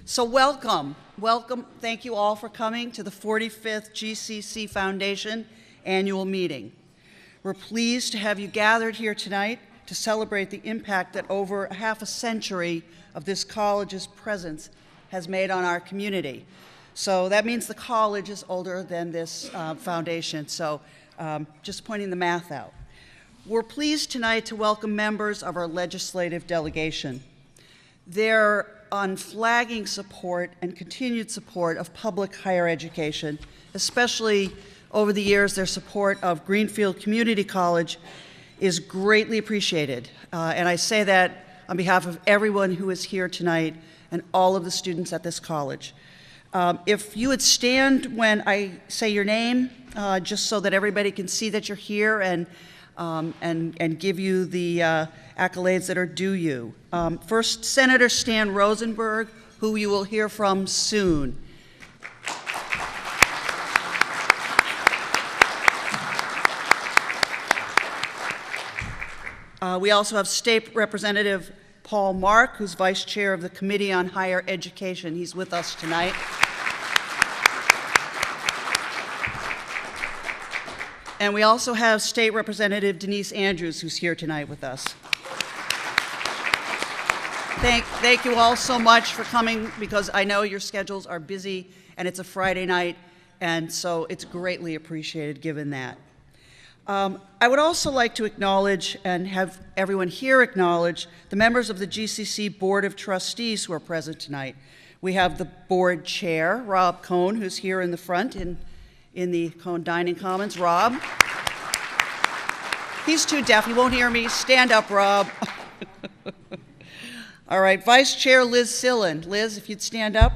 So welcome. Thank you all for coming to the 45th GCC Foundation annual meeting. We're pleased to have you gathered here tonight to celebrate the impact that over half a century of this college's presence has made on our community. So that means the college is older than this foundation, so just pointing the math out. We're pleased tonight to welcome members of our legislative delegation. Their unflagging support and continued support of public higher education, especially over the years their support of Greenfield Community College, is greatly appreciated. And I say that on behalf of everyone who is here tonight and all of the students at this college. If you would stand when I say your name, just so that everybody can see that you're here and give you the accolades that are due you. First, Senator Stan Rosenberg, who you will hear from soon. We also have State Representative Paul Mark, who's Vice Chair of the Committee on Higher Education. He's with us tonight. And we also have State Representative Denise Andrews, who's here tonight with us. Thank you all so much for coming, because I know your schedules are busy and it's a Friday night, and so it's greatly appreciated given that. I would also like to acknowledge and have everyone here acknowledge the members of the GCC Board of Trustees who are present tonight. We have the board chair, Rob Cohn, who's here in the front in the Cohn Dining Commons. Rob. He's too deaf, he won't hear me. Stand up, Rob. All right, Vice Chair Liz Sillen. Liz, if you'd stand up.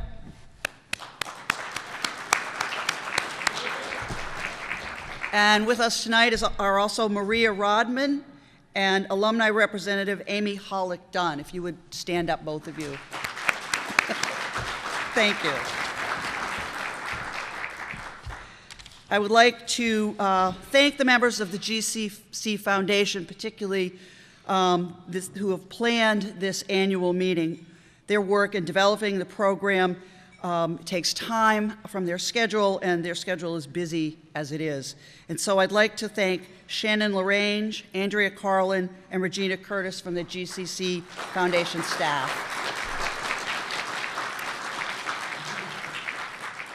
And with us tonight are also Maria Rodman and Alumni Representative Amy Hollick-Dunn. If you would stand up, both of you. Thank you. I would like to thank the members of the GCC Foundation, particularly who have planned this annual meeting. Their work in developing the program takes time from their schedule, and their schedule is busy as it is. And so I'd like to thank Shannon LaRange, Andrea Carlin, and Regina Curtis from the GCC Foundation staff.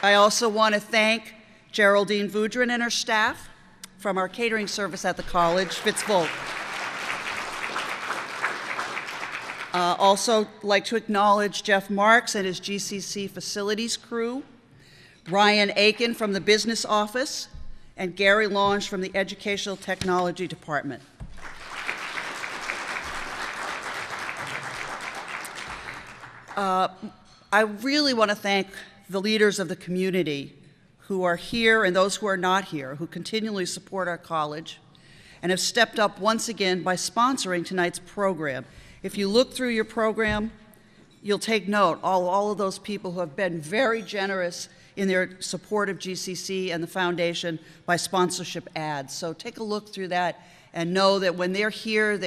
I also want to thank Geraldine Voudrin and her staff from our catering service at the college, Fitzvolk. Also like to acknowledge Jeff Marks and his GCC facilities crew, Ryan Aiken from the business office, and Gary Lange from the Educational Technology Department. I really want to thank the leaders of the community who are here and those who are not here, who continually support our college and have stepped up once again by sponsoring tonight's program. If you look through your program, you'll take note, all of those people who have been very generous in their support of GCC and the foundation by sponsorship ads. So take a look through that and know that when they're here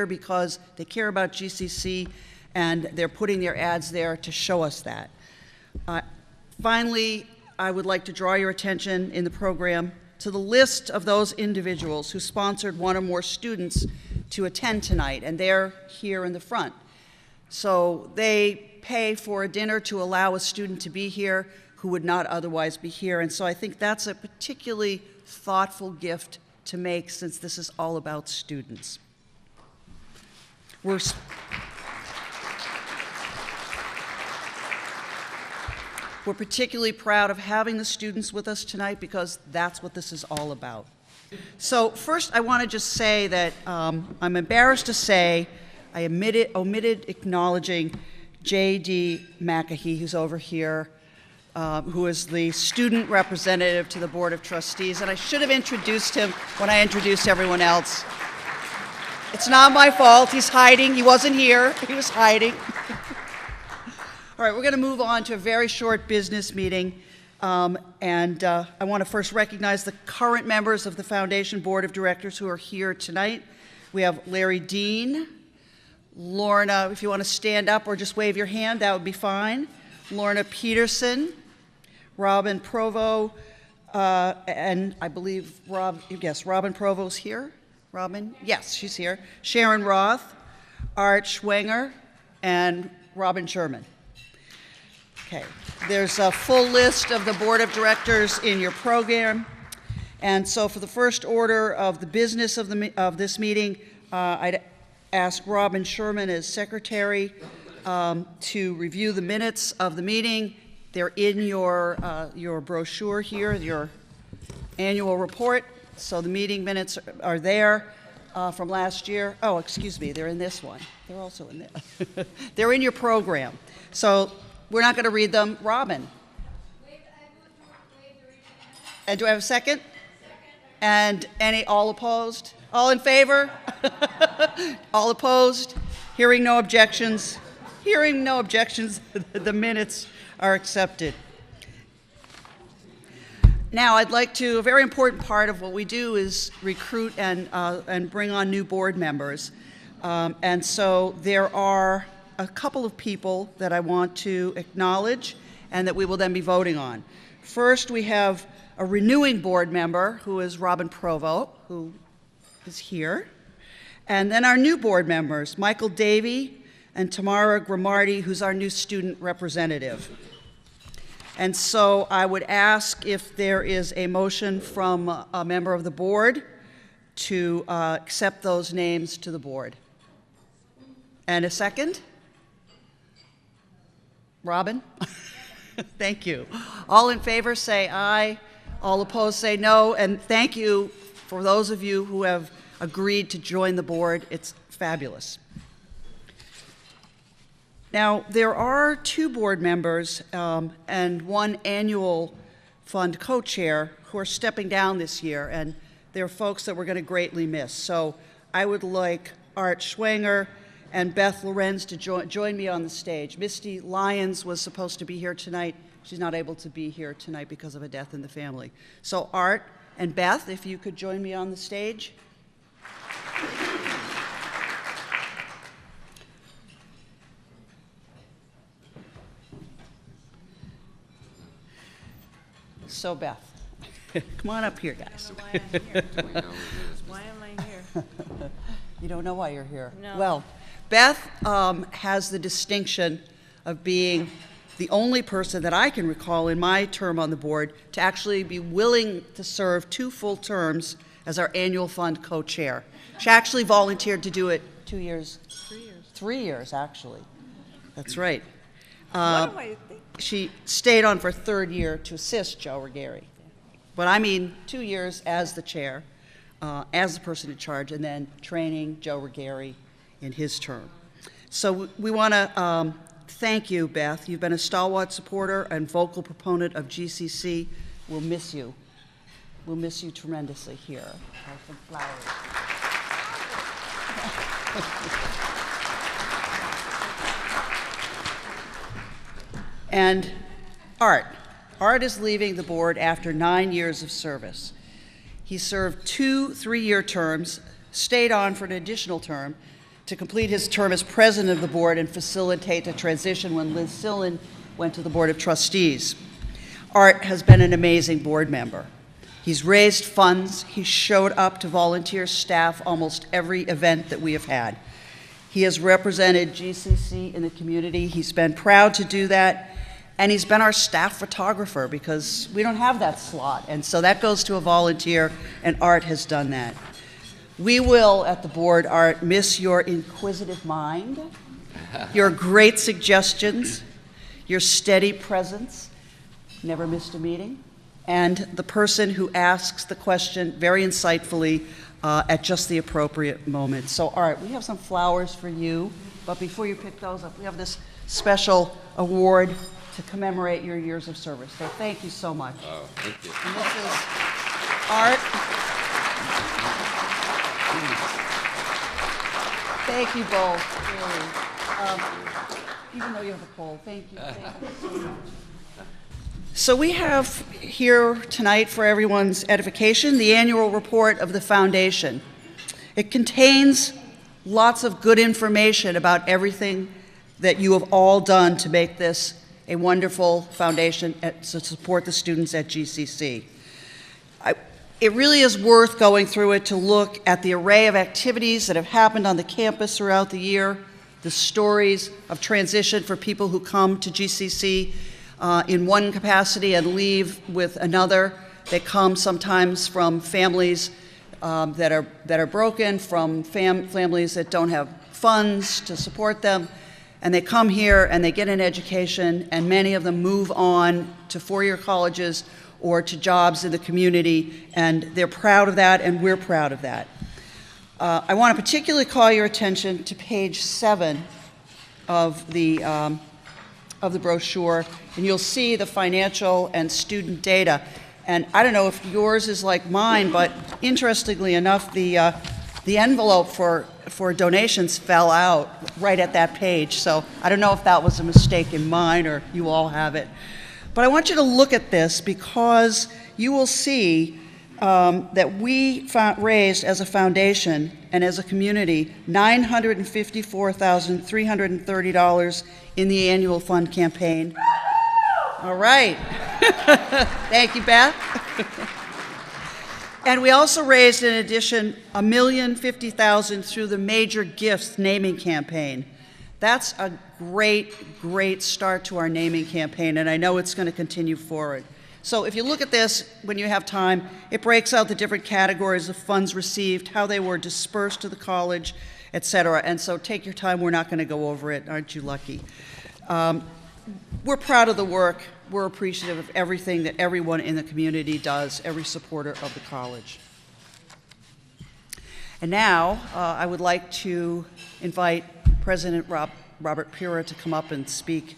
because they care about GCC, and they're putting their ads there to show us that. Finally, I would like to draw your attention in the program to the list of those individuals who sponsored one or more students to attend tonight, and they're here in the front. So they pay for a dinner to allow a student to be here who would not otherwise be here, and so I think that's a particularly thoughtful gift to make, since this is all about students. We're particularly proud of having the students with us tonight, because that's what this is all about. So first, I want to just say that I'm embarrassed to say I omitted acknowledging J.D. McAhee, who's over here, who is the student representative to the Board of Trustees, and I should have introduced him when I introduced everyone else. It's not my fault. He's hiding. He wasn't here. He was hiding. All right, we're going to move on to a very short business meeting, and I want to first recognize the current members of the Foundation Board of Directors who are here tonight. We have Larry Dean. Lorna, if you want to stand up or just wave your hand, that would be fine. Lorna Peterson, Robin Provo, and I believe Robin Provo's here. Robin? Yes, she's here. Sharon Roth, Art Schwenger, and Robin Sherman. Okay, there's a full list of the board of directors in your program. And so for the first order of the business of this meeting, I'd ask Robin Sherman as secretary to review the minutes of the meeting. They're in your brochure here, your annual report. So the meeting minutes are there from last year. Oh, excuse me, they're in this one. They're also in there. They're in your program. So we're not going to read them. Robin. And do I have a second? And all opposed? All in favor? All opposed? Hearing no objections? Hearing no objections, the minutes are accepted. Now, a very important part of what we do is recruit and bring on new board members. And so there are a couple of people that I want to acknowledge and that we will then be voting on. First, we have a renewing board member who is Robin Provo, who is here. And then our new board members, Michael Davey and Tamara Grimardi, who's our new student representative. And so I would ask if there is a motion from a member of the board to accept those names to the board. And a second? Robin? Thank you. All in favor say aye. All opposed say no. And thank you for those of you who have agreed to join the board. It's fabulous. Now, there are two board members and one annual fund co-chair who are stepping down this year, and they're folks that we're going to greatly miss. So I would like Art Schwenger and Beth Lorenz to join me on the stage. Misty Lyons was supposed to be here tonight. She's not able to be here tonight because of a death in the family. So Art and Beth, if you could join me on the stage. So Beth, come on up here, guys. I don't know why I'm here. Why am I here? You don't know why you're here? No. Well, Beth has the distinction of being the only person that I can recall in my term on the board to actually be willing to serve 2 full terms as our annual fund co-chair. She actually volunteered to do it 2 years. 3 years. 3 years, actually. That's right. What do I think? She stayed on for 3rd year to assist Joe Ruggieri. But I mean 2 years as the chair, as the person in charge, and then training Joe Ruggieri in his term. So we want to thank you, Beth. You've been a stalwart supporter and vocal proponent of GCC. We'll miss you. We'll miss you tremendously here. Have some flowers. And Art. Art is leaving the board after 9 years of service. He served 2 3-year terms, stayed on for an additional term to complete his term as president of the board and facilitate the transition when Liz Sillen went to the Board of Trustees. Art has been an amazing board member. He's raised funds. He showed up to volunteer staff almost every event that we have had. He has represented GCC in the community. He's been proud to do that. And he's been our staff photographer because we don't have that slot. And so that goes to a volunteer, and Art has done that. We will, at the board, Art, miss your inquisitive mind, your great suggestions, your steady presence, never missed a meeting, and the person who asks the question very insightfully at just the appropriate moment. So, Art, we have some flowers for you, but before you pick those up, we have this special award to commemorate your years of service. So thank you so much. Oh, thank you. And this is Art. Thank you both, really. Even though you have a cold, thank you. Thank you so much. So we have here tonight, for everyone's edification, the annual report of the foundation. It contains lots of good information about everything that you have all done to make this a wonderful foundation to support the students at GCC. It really is worth going through it to look at the array of activities that have happened on the campus throughout the year, the stories of transition for people who come to GCC in one capacity and leave with another. They come sometimes from families that are broken, from families that don't have funds to support them, and they come here and they get an education, and many of them move on to four-year colleges or to jobs in the community, and they're proud of that, and we're proud of that. I want to particularly call your attention to page 7 of the brochure, and you'll see the financial and student data. And I don't know if yours is like mine, but interestingly enough, the envelope for donations fell out right at that page. So I don't know if that was a mistake in mine or you all have it. But I want you to look at this because you will see that we raised as a foundation and as a community $954,330 in the annual fund campaign. All right. Thank you, Beth. And we also raised, in addition, $1,050,000 through the Major Gifts naming campaign. That's a great, great start to our naming campaign, and I know it's going to continue forward. So if you look at this when you have time, it breaks out the different categories of funds received, how they were dispersed to the college, et cetera. And so take your time. We're not going to go over it. Aren't you lucky? We're proud of the work. We're appreciative of everything that everyone in the community does, every supporter of the college. And now I would like to invite President Robert Pura to come up and speak.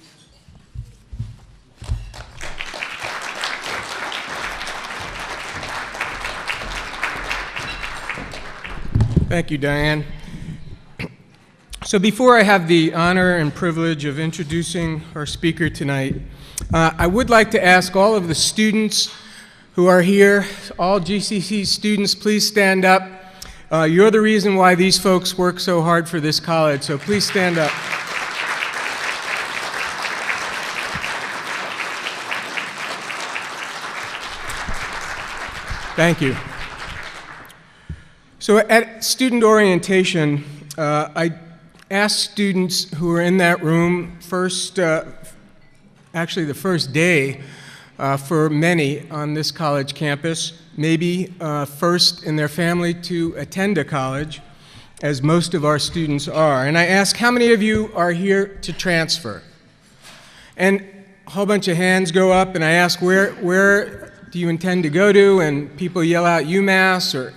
Thank you, Diane. So before I have the honor and privilege of introducing our speaker tonight, I would like to ask all of the students who are here, all GCC students, please stand up. You're the reason why these folks work so hard for this college, so please stand up. Thank you. So at student orientation, I asked students who were in that room actually the first day for many on this college campus, maybe first in their family to attend a college, as most of our students are. And I asked, how many of you are here to transfer? And a whole bunch of hands go up, and I ask, where do you intend to go to? And people yell out UMass or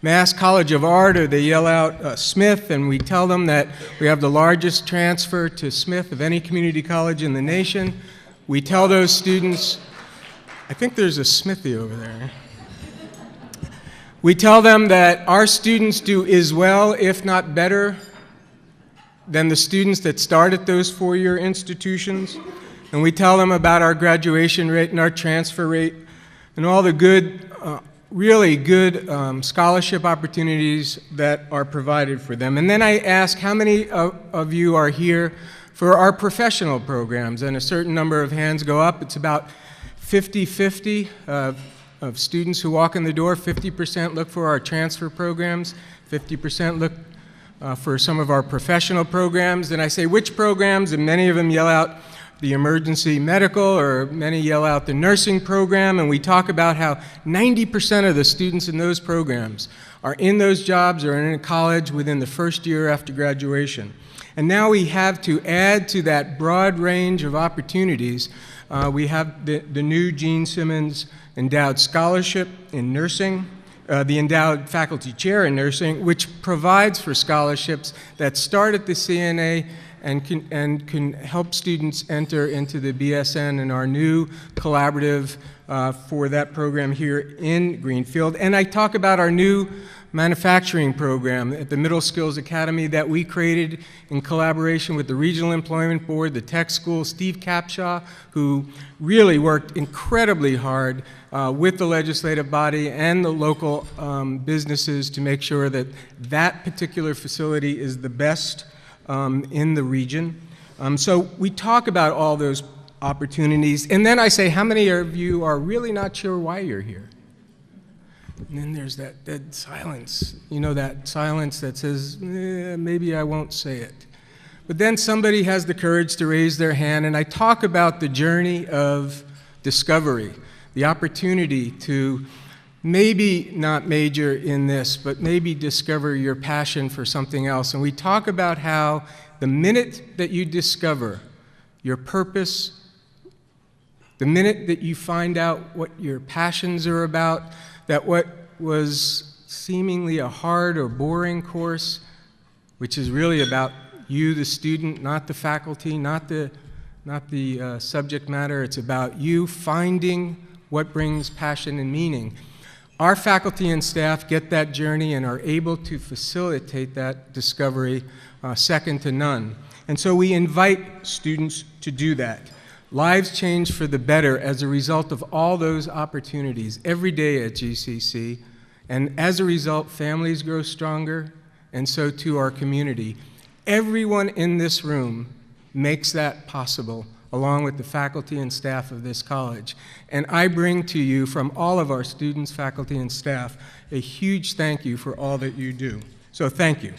Mass College of Art, or they yell out Smith, and we tell them that we have the largest transfer to Smith of any community college in the nation. We tell those students, I think there's a Smithy over there. We tell them that our students do as well, if not better, than the students that start at those four-year institutions. And we tell them about our graduation rate and our transfer rate and all the good, really good scholarship opportunities that are provided for them. And then I ask, how many of you are here for our professional programs? And a certain number of hands go up. It's about 50-50 of students who walk in the door. 50% look for our transfer programs. 50% look for some of our professional programs. And I say, which programs? And many of them yell out the emergency medical, or many yell out the nursing program. And we talk about how 90% of the students in those programs are in those jobs or in college within the first year after graduation. And now we have to add to that broad range of opportunities, we have the new Gene Simmons Endowed Scholarship in Nursing, the Endowed Faculty Chair in Nursing, which provides for scholarships that start at the CNA and can help students enter into the BSN and our new collaborative for that program here in Greenfield. And I talk about our new manufacturing program at the Middle Skills Academy that we created in collaboration with the Regional Employment Board, the tech school, Steve Capshaw, who really worked incredibly hard with the legislative body and the local businesses to make sure that that particular facility is the best in the region. So we talk about all those opportunities. And then I say, how many of you are really not sure why you're here? And then there's that dead silence, you know, that silence that says, maybe I won't say it. But then somebody has the courage to raise their hand, and I talk about the journey of discovery, the opportunity to maybe not major in this, but maybe discover your passion for something else. And we talk about how the minute that you discover your purpose, the minute that you find out what your passions are about, that what was seemingly a hard or boring course, which is really about you, the student, not the faculty, not the subject matter, it's about you finding what brings passion and meaning. Our faculty and staff get that journey and are able to facilitate that discovery second to none. And so we invite students to do that. Lives change for the better as a result of all those opportunities every day at GCC. And as a result, families grow stronger, and so too our community. Everyone in this room makes that possible, along with the faculty and staff of this college. And I bring to you, from all of our students, faculty, and staff, a huge thank you for all that you do. So thank you.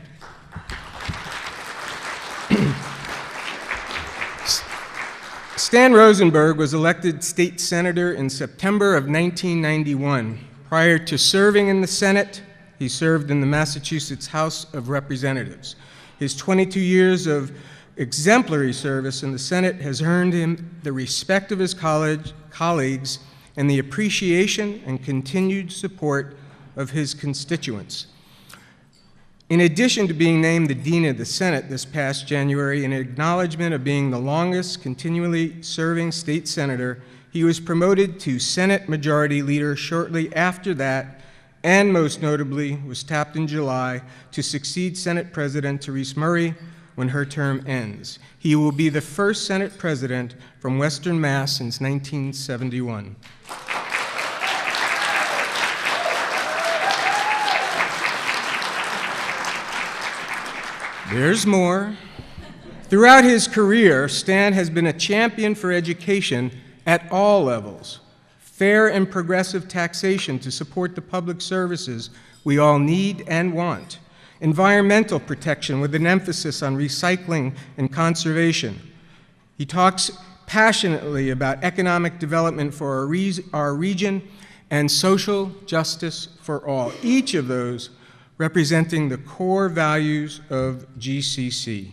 Stan Rosenberg was elected state senator in September of 1991. Prior to serving in the Senate, he served in the Massachusetts House of Representatives. His 22 years of exemplary service in the Senate has earned him the respect of his colleagues and the appreciation and continued support of his constituents. In addition to being named the Dean of the Senate this past January in acknowledgement of being the longest continually serving state senator, he was promoted to Senate Majority Leader shortly after that, and most notably was tapped in July to succeed Senate President Therese Murray when her term ends. He will be the first Senate President from Western Mass since 1971. There's more. Throughout his career, Stan has been a champion for education at all levels. Fair and progressive taxation to support the public services we all need and want. Environmental protection with an emphasis on recycling and conservation. He talks passionately about economic development for our region and social justice for all. Each of those representing the core values of GCC.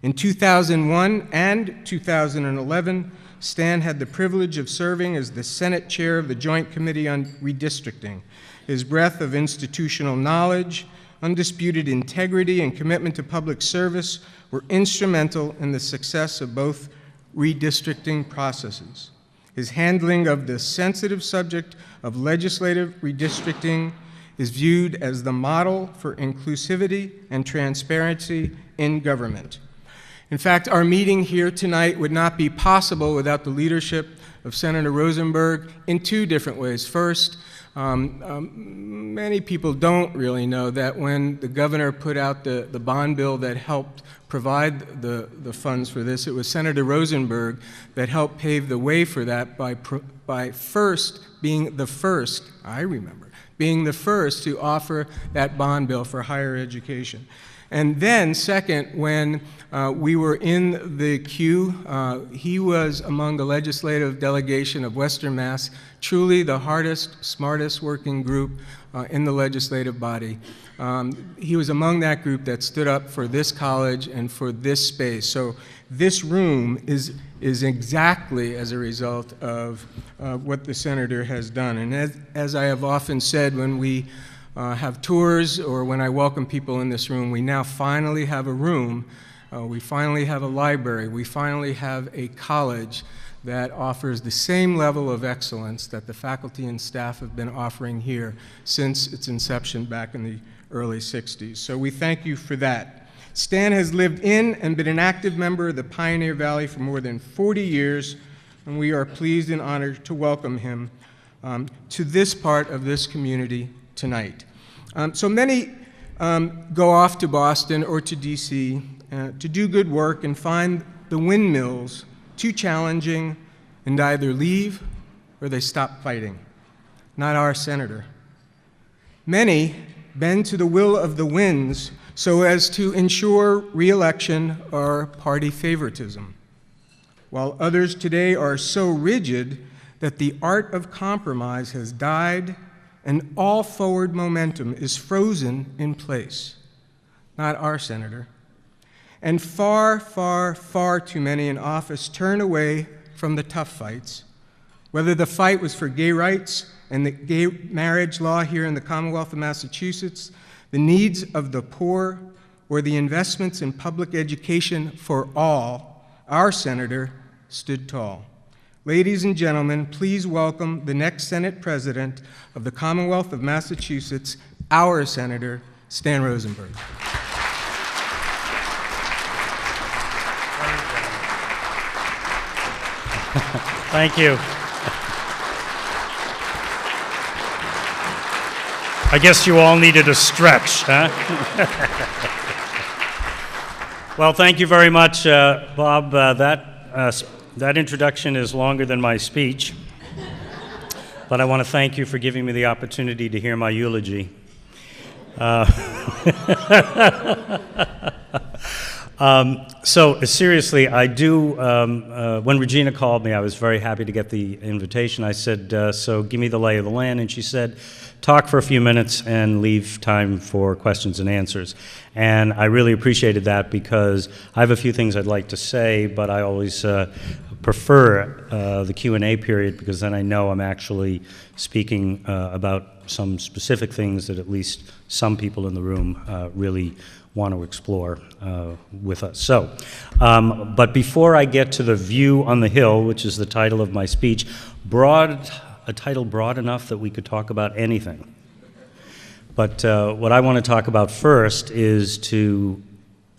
In 2001 and 2011, Stan had the privilege of serving as the Senate Chair of the Joint Committee on Redistricting. His breadth of institutional knowledge, undisputed integrity, and commitment to public service were instrumental in the success of both redistricting processes. His handling of the sensitive subject of legislative redistricting is viewed as the model for inclusivity and transparency in government. In fact, our meeting here tonight would not be possible without the leadership of Senator Rosenberg in two different ways. First, many people don't really know that when the governor put out the bond bill that helped provide the funds for this, it was Senator Rosenberg that helped pave the way for that by first being the first, I remember, being the first to offer that bond bill for higher education. And then second, when we were in the queue, he was among the legislative delegation of Western Mass, truly the hardest, smartest working group in the legislative body. He was among that group that stood up for this college and for this space. So this room is exactly as a result of what the senator has done. And as I have often said when we have tours or when I welcome people in this room, we now finally have a room, we finally have a library, we finally have a college that offers the same level of excellence that the faculty and staff have been offering here since its inception back in the early 60s. So we thank you for that. Stan has lived in and been an active member of the Pioneer Valley for more than 40 years, and we are pleased and honored to welcome him to this part of this community tonight. So many go off to Boston or to DC to do good work and find the windmills too challenging and either leave or they stop fighting. Not our senator. Many bend to the will of the winds so as to ensure re-election or party favoritism, while others today are so rigid that the art of compromise has died and all forward momentum is frozen in place. Not our senator. And far, far, far too many in office turn away from the tough fights, whether the fight was for gay rights and the gay marriage law here in the Commonwealth of Massachusetts, the needs of the poor, or the investments in public education for all, our senator stood tall. Ladies and gentlemen, please welcome the next Senate President of the Commonwealth of Massachusetts, our Senator, Stan Rosenberg. Thank you. I guess you all needed a stretch, huh? Well, thank you very much, Bob. That introduction is longer than my speech, but I want to thank you for giving me the opportunity to hear my eulogy. So seriously, I do, when Regina called me, I was very happy to get the invitation. I said, so give me the lay of the land, and she said, talk for a few minutes and leave time for questions and answers. And I really appreciated that because I have a few things I'd like to say, but I always prefer the Q&A period because then I know I'm actually speaking about some specific things that at least some people in the room really want to explore with us. So, but before I get to the view on the hill, which is the title of my speech, a title broad enough that we could talk about anything. But what I want to talk about first is to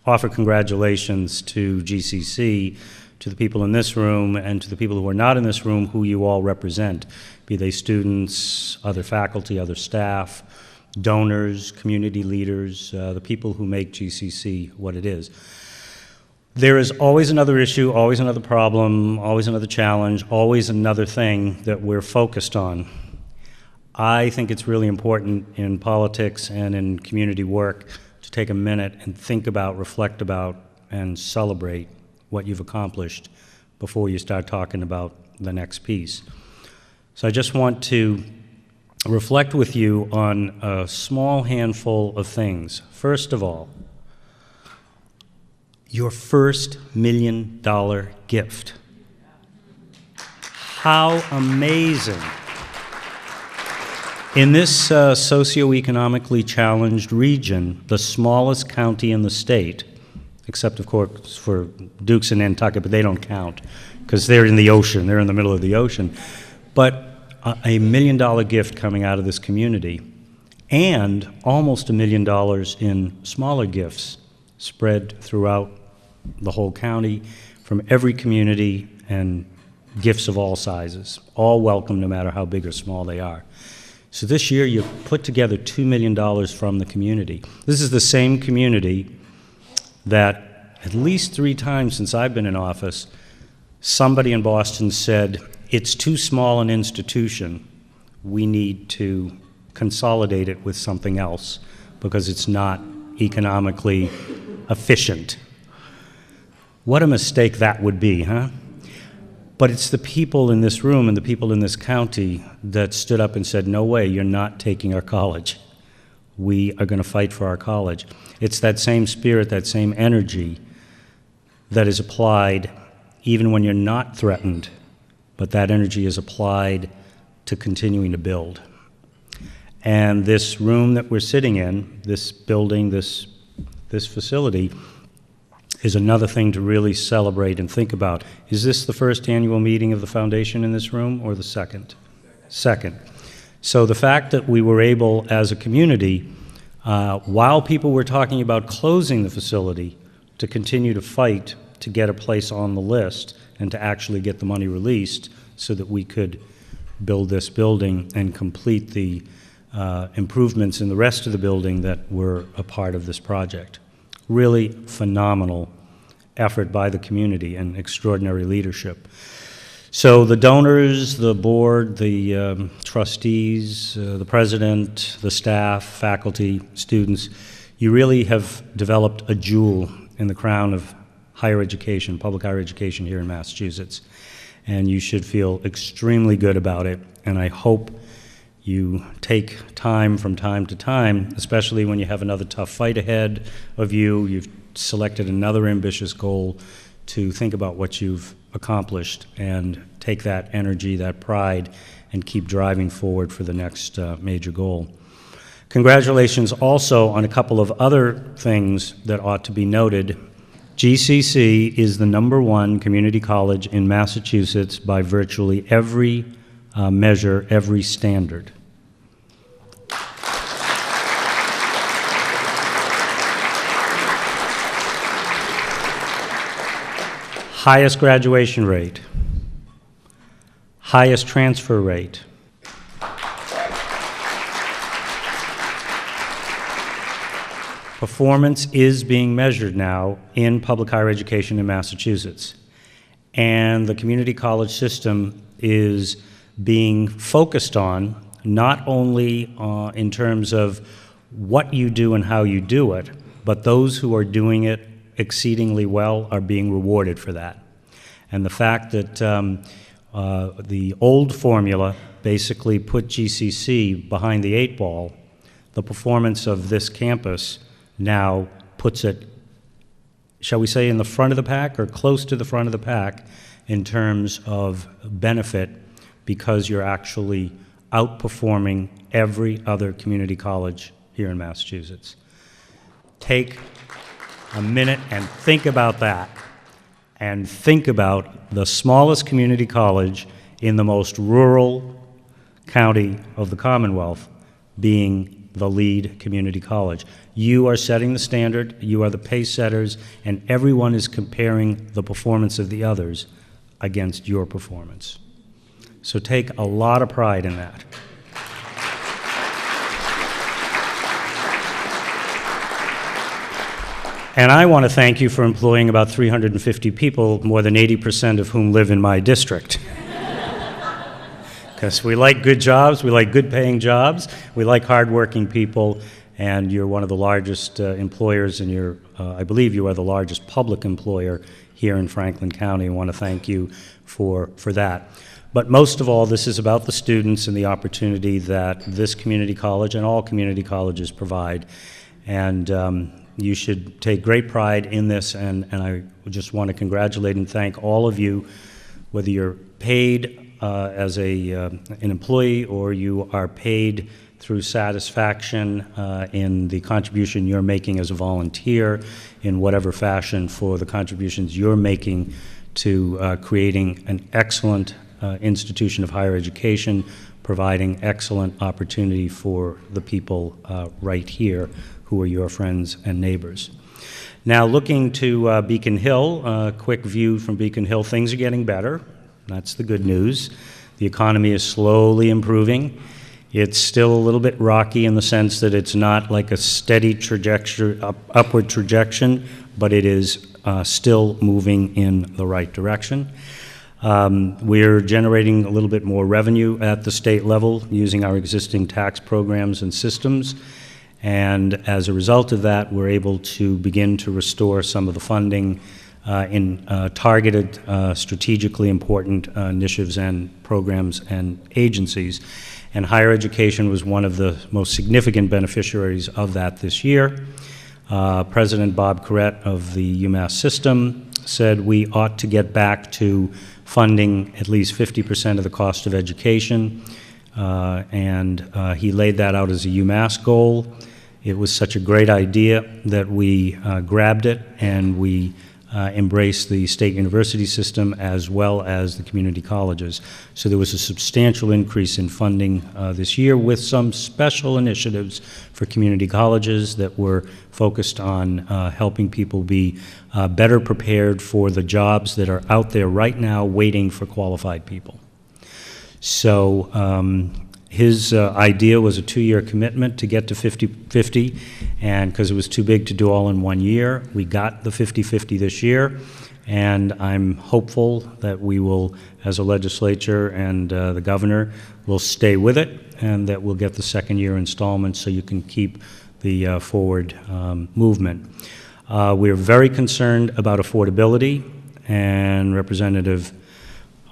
offer congratulations to GCC, to the people in this room, and to the people who are not in this room who you all represent, be they students, other faculty, other staff, donors, community leaders, the people who make GCC what it is. There is always another issue, always another problem, always another challenge, always another thing that we're focused on. I think it's really important in politics and in community work to take a minute and think about, reflect about, and celebrate what you've accomplished before you start talking about the next piece. So I just want to reflect with you on a small handful of things. First of all, your first $1 million gift. How amazing. In this socioeconomically challenged region, the smallest county in the state, except of course for Dukes and Nantucket, but they don't count because they're in the ocean, they're in the middle of the ocean. But a $1 million gift coming out of this community and almost $1 million in smaller gifts spread throughout the whole county from every community and gifts of all sizes, all welcome no matter how big or small they are. So this year you put together $2 million from the community. This is the same community that at least 3 times since I've been in office, somebody in Boston said, it's too small an institution, we need to consolidate it with something else because it's not economically efficient. What a mistake that would be, huh? But it's the people in this room and the people in this county that stood up and said, no way, you're not taking our college. We are going to fight for our college. It's that same spirit, that same energy that is applied even when you're not threatened, but that energy is applied to continuing to build. And this room that we're sitting in, this building, this facility, is another thing to really celebrate and think about. Is this the first annual meeting of the foundation in this room or the second? Second. So the fact that we were able as a community, while people were talking about closing the facility, to continue to fight to get a place on the list and to actually get the money released so that we could build this building and complete the improvements in the rest of the building that were a part of this project. Really phenomenal effort by the community and extraordinary leadership. So the donors, the board, the trustees, the president, the staff, faculty, students, you really have developed a jewel in the crown of higher education, public higher education here in Massachusetts. And you should feel extremely good about it. And I hope you take time from time to time, especially when you have another tough fight ahead of you, you've selected another ambitious goal, to think about what you've accomplished and take that energy, that pride, and keep driving forward for the next major goal. Congratulations also on a couple of other things that ought to be noted. GCC is the #1 community college in Massachusetts by virtually every measure, every standard. Highest graduation rate, highest transfer rate, performance is being measured now in public higher education in Massachusetts, and the community college system is being focused on not only in terms of what you do and how you do it, but those who are doing it exceedingly well are being rewarded for that. And the fact that the old formula basically put GCC behind the 8 ball, the performance of this campus now puts it, shall we say, in the front of the pack or close to the front of the pack in terms of benefit, because you're actually outperforming every other community college here in Massachusetts. Take a minute and think about that, and think about the smallest community college in the most rural county of the Commonwealth being the lead community college. You are setting the standard, you are the pace setters, and everyone is comparing the performance of the others against your performance. So take a lot of pride in that. And I want to thank you for employing about 350 people, more than 80% of whom live in my district. Because we like good jobs, we like good paying jobs, we like hardworking people, and you're one of the largest employers, and I believe you are the largest public employer here in Franklin County. I want to thank you for that. But most of all, this is about the students and the opportunity that this community college and all community colleges provide. And you should take great pride in this, and I just want to congratulate and thank all of you, whether you're paid as an employee or you are paid through satisfaction in the contribution you're making as a volunteer, in whatever fashion, for the contributions you're making to creating an excellent institution of higher education, providing excellent opportunity for the people right here who are your friends and neighbors. Now, looking to Beacon Hill, a quick view from Beacon Hill. Things are getting better. That's the good news. The economy is slowly improving. It's still a little bit rocky in the sense that it's not like a steady trajectory, upward trajectory, but it is still moving in the right direction. We're generating a little bit more revenue at the state level using our existing tax programs and systems. And as a result of that, we're able to begin to restore some of the funding in targeted, strategically important initiatives and programs and agencies. And higher education was one of the most significant beneficiaries of that this year. President Bob Corrett of the UMass system said we ought to get back to funding at least 50% of the cost of education, and he laid that out as a UMass goal. It was such a great idea that we grabbed it, and we embraced the state university system as well as the community colleges. So there was a substantial increase in funding this year, with some special initiatives for community colleges that were focused on helping people be better prepared for the jobs that are out there right now waiting for qualified people. So His idea was a 2-year commitment to get to 50/50, and because it was too big to do all in 1 year, we got the 50/50 this year, and I'm hopeful that we will, as a legislature and the governor, will stay with it, and that we'll get the second-year installment so you can keep the forward movement. We're very concerned about affordability, and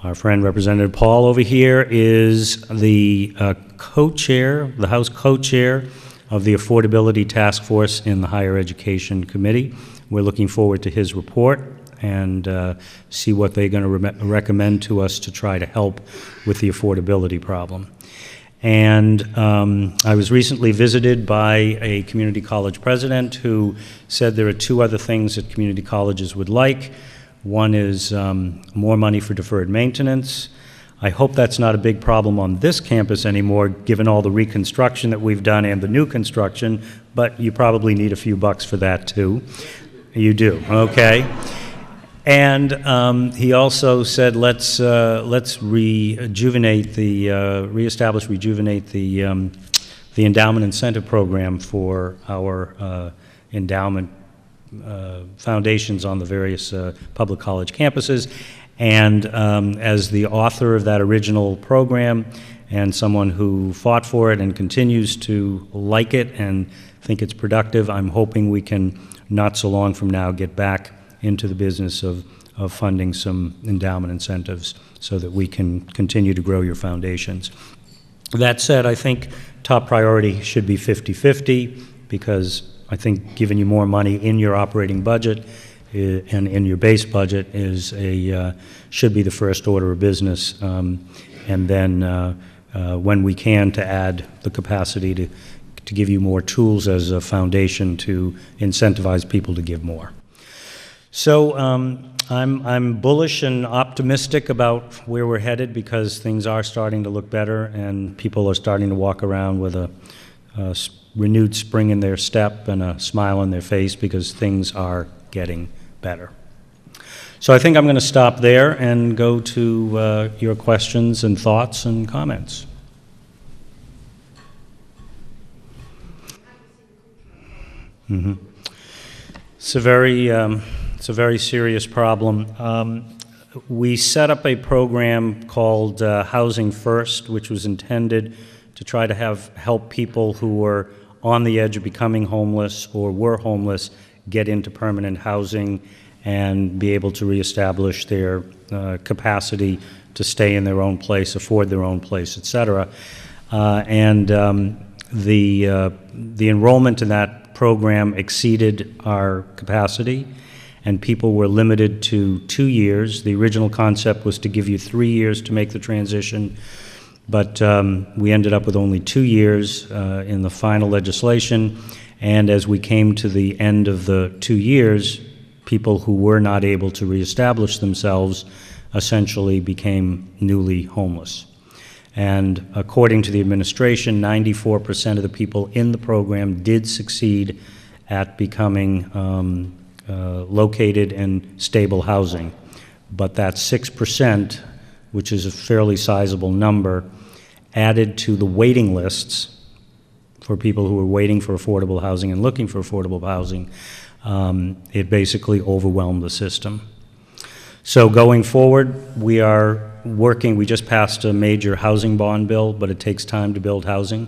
our friend Representative Paul over here is the co-chair, the House co-chair of the Affordability Task Force in the Higher Education Committee. We're looking forward to his report and see what they're going to recommend to us to try to help with the affordability problem. And I was recently visited by a community college president who said there are 2 other things that community colleges would like. One is more money for deferred maintenance. I hope that's not a big problem on this campus anymore, given all the reconstruction that we've done and the new construction, but you probably need a few bucks for that too. You do, okay. And he also said, let's rejuvenate the endowment incentive program for our endowment foundations on the various public college campuses. And as the author of that original program and someone who fought for it and continues to like it and think it's productive, I'm hoping we can, not so long from now, get back into the business of funding some endowment incentives so that we can continue to grow your foundations. That said, I think top priority should be 50/50, because I think giving you more money in your operating budget and in your base budget should be the first order of business, and then when we can, to add the capacity to give you more tools as a foundation to incentivize people to give more. So I'm bullish and optimistic about where we're headed, because things are starting to look better and people are starting to walk around with a renewed spring in their step and a smile on their face, because things are getting better. So I think I'm going to stop there and go to your questions and thoughts and comments. Mm-hmm. It's a very serious problem. We set up a program called Housing First, which was intended to try to help people who were on the edge of becoming homeless or were homeless get into permanent housing and be able to reestablish their capacity to stay in their own place, afford their own place, et cetera. The enrollment in that program exceeded our capacity, and people were limited to 2 years. The original concept was to give you 3 years to make the transition, but we ended up with only 2 years in the final legislation, and as we came to the end of the 2 years, people who were not able to reestablish themselves essentially became newly homeless. And according to the administration, 94% of the people in the program did succeed at becoming located in stable housing. But that 6%, which is a fairly sizable number, added to the waiting lists for people who were waiting for affordable housing and looking for affordable housing. It basically overwhelmed the system. So going forward, we are working, we just passed a major housing bond bill, but it takes time to build housing.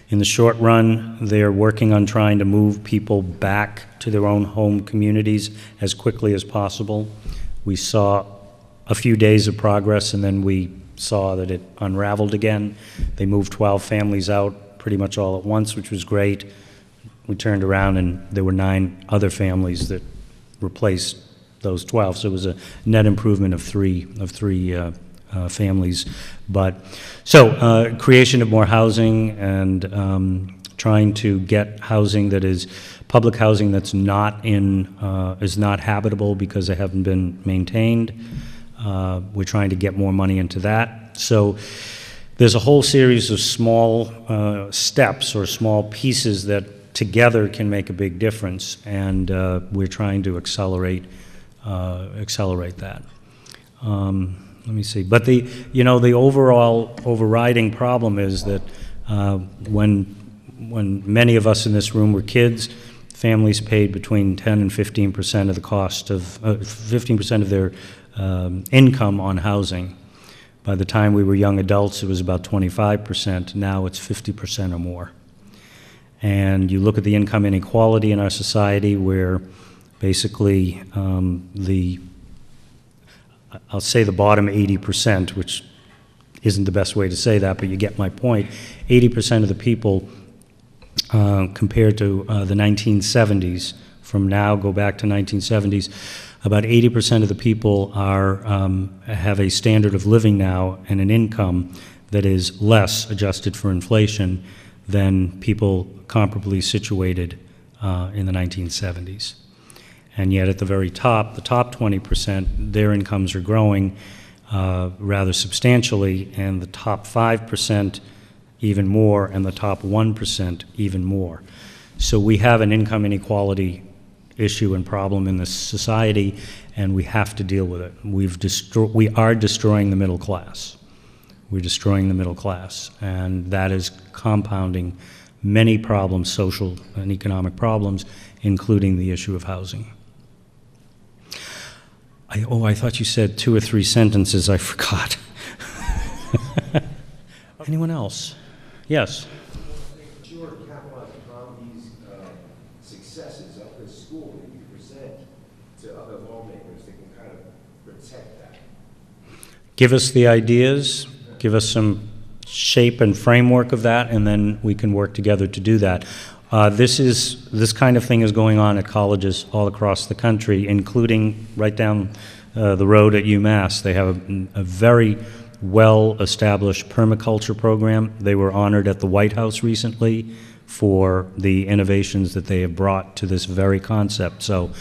In the short run, they're working on trying to move people back to their own home communities as quickly as possible. We saw a few days of progress, and then we saw that it unraveled again. They moved 12 families out pretty much all at once, which was great. We turned around and there were 9 other families that replaced those 12, so it was a net improvement of three families. But so creation of more housing and trying to get housing that is public housing that's not is not habitable because they haven't been maintained. We're trying to get more money into that. So there's a whole series of small steps or small pieces that together can make a big difference, and we're trying to accelerate that. let me see. But the overall overriding problem is that when many of us in this room were kids, families paid between 10 and 15% of the cost of 15% of their income on housing. By the time we were young adults, it was about 25%. Now it's 50% or more. And you look at the income inequality in our society, where basically I'll say the bottom 80%, which isn't the best way to say that, but you get my point. 80% of the people, compared to the 1970s, from now go back to 1970s, about 80% of the people have a standard of living now and an income that is less, adjusted for inflation, than people comparably situated in the 1970s. And yet at the very top, the top 20%, their incomes are growing rather substantially, and the top 5% even more, and the top 1% even more. So we have an income inequality issue and problem in this society, and we have to deal with it. We are destroying the middle class. We're destroying the middle class, and that is compounding many problems, social and economic problems, including the issue of housing. I thought you said 2 or 3 sentences. I forgot. Anyone else? Yes. Sure, capitalize upon these successes of the school that you present to other lawmakers that can kind of protect that. Give us the ideas, give us some shape and framework of that, and then we can work together to do that. This kind of thing is going on at colleges all across the country, including right down the road at UMass. They have a very well-established permaculture program. They were honored at the White House recently for the innovations that they have brought to this very concept. So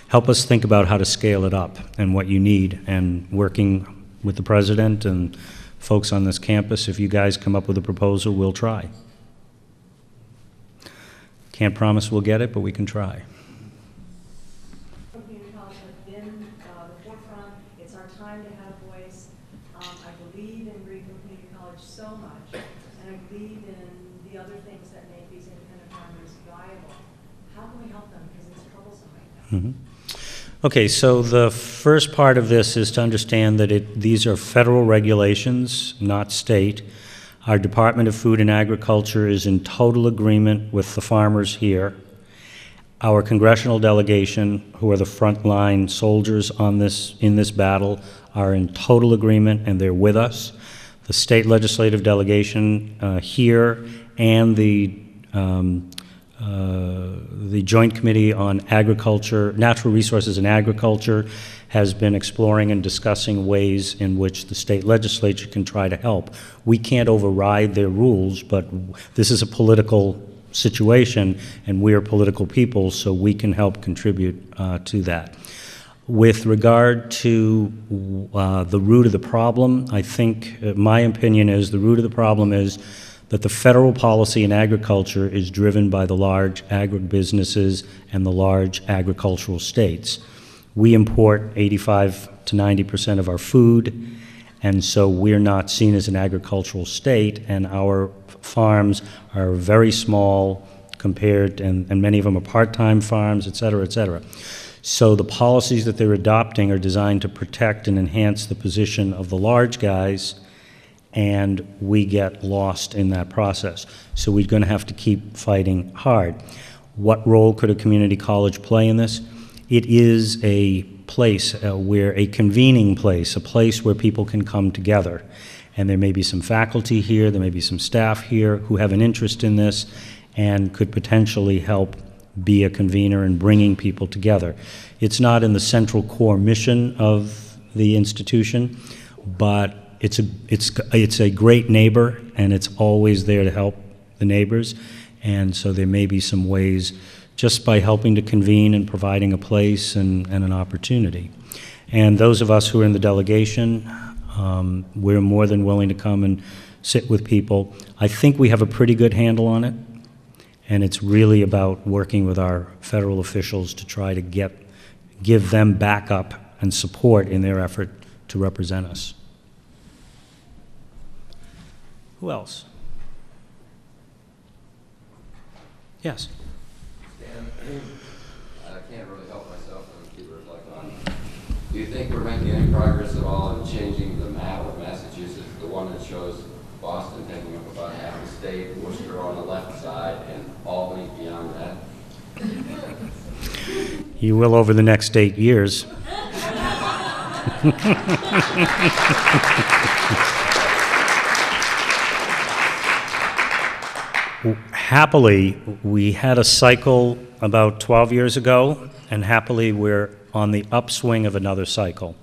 help us think about how to scale it up and what you need, and working with the president and folks on this campus, if you guys come up with a proposal, we'll try. Can't promise we'll get it, but we can try. Community college has been the forefront. It's our time to have a voice. I believe in Greenville Community College so much, and I believe in the other things that make these independent farmers viable. How can we help them? Because it's troublesome right now. Mm-hmm. Okay, so the first part of this is to understand that these are federal regulations, not state. Our Department of Food and Agriculture is in total agreement with the farmers here. Our congressional delegation, who are the frontline soldiers in this battle, are in total agreement, and they're with us. The state legislative delegation here and the Joint Committee on Agriculture, Natural Resources and Agriculture has been exploring and discussing ways in which the state legislature can try to help. We can't override their rules, but this is a political situation, and we are political people, so we can help contribute to that. With regard to the root of the problem, I think my opinion is the root of the problem is that the federal policy in agriculture is driven by the large agribusinesses and the large agricultural states. We import 85 to 90% of our food, and so we're not seen as an agricultural state, and our farms are very small compared, and many of them are part-time farms, et cetera, et cetera. So the policies that they're adopting are designed to protect and enhance the position of the large guys, and we get lost in that process. So we're going to have to keep fighting hard. What role could a community college play in this? It is a place a convening place, a place where people can come together. And there may be some faculty here, there may be some staff here who have an interest in this and could potentially help be a convener in bringing people together. It's not in the central core mission of the institution, but it's a great neighbor, and it's always there to help the neighbors. And so there may be some ways, just by helping to convene and providing a place and an opportunity. And those of us who are in the delegation, we're more than willing to come and sit with people. I think we have a pretty good handle on it, and it's really about working with our federal officials to try to give them backup and support in their effort to represent us. Who else? Yes. Dan, I can't really help myself and keep reflecting on. Do you think we're making any progress at all in changing the map of Massachusetts, the one that shows Boston taking up about half the state, Worcester on the left side, and Albany beyond that? You will over the next 8 years. Happily, we had a cycle about 12 years ago, and happily we're on the upswing of another cycle.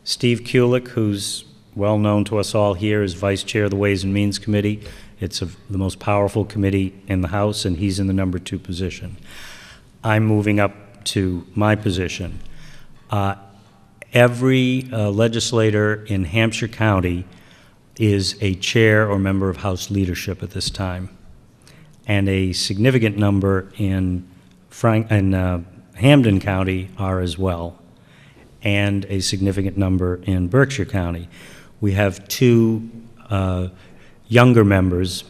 Steve Kulik, who's well known to us all here, is Vice Chair of the Ways and Means Committee. It's the most powerful committee in the House, and he's in the number 2 position. I'm moving up to my position. Every legislator in Hampshire County is a chair or member of House leadership at this time, and a significant number in Hampden County are as well, and a significant number in Berkshire County. We have 2 younger members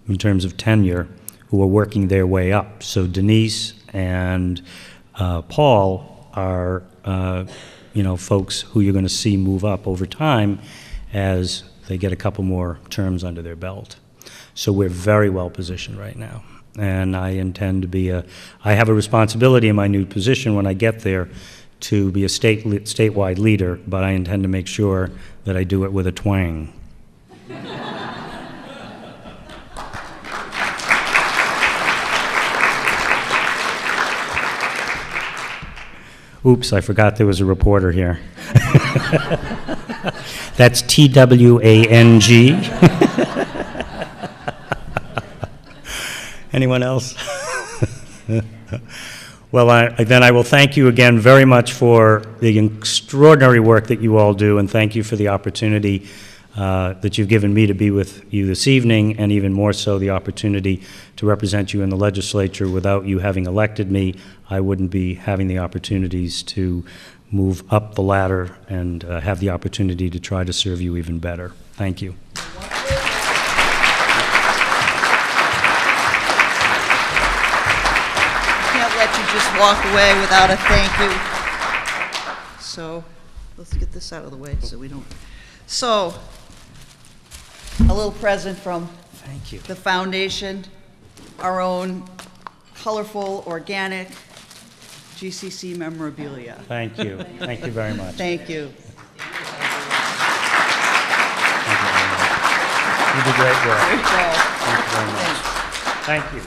in terms of tenure who are working their way up. So Denise and Paul are folks who you're going to see move up over time as they get a couple more terms under their belt. So we're very well positioned right now. And I intend to be I have a responsibility in my new position when I get there to be a statewide leader, but I intend to make sure that I do it with a twang. Oops, I forgot there was a reporter here. That's T-W-A-N-G. Anyone else? Well, then I will thank you again very much for the extraordinary work that you all do, and thank you for the opportunity that you've given me to be with you this evening, and even more so the opportunity to represent you in the legislature. Without you having elected me, I wouldn't be having the opportunities to move up the ladder and have the opportunity to try to serve you even better. Thank you. Just walk away without a thank you. So let's get this out of the way so we don't. So a little present from Thank you. the foundation, our own colorful, organic GCC memorabilia. Thank you. Thank you very much. Thank you. You did great work. There you go. Thank you very much. Thank you.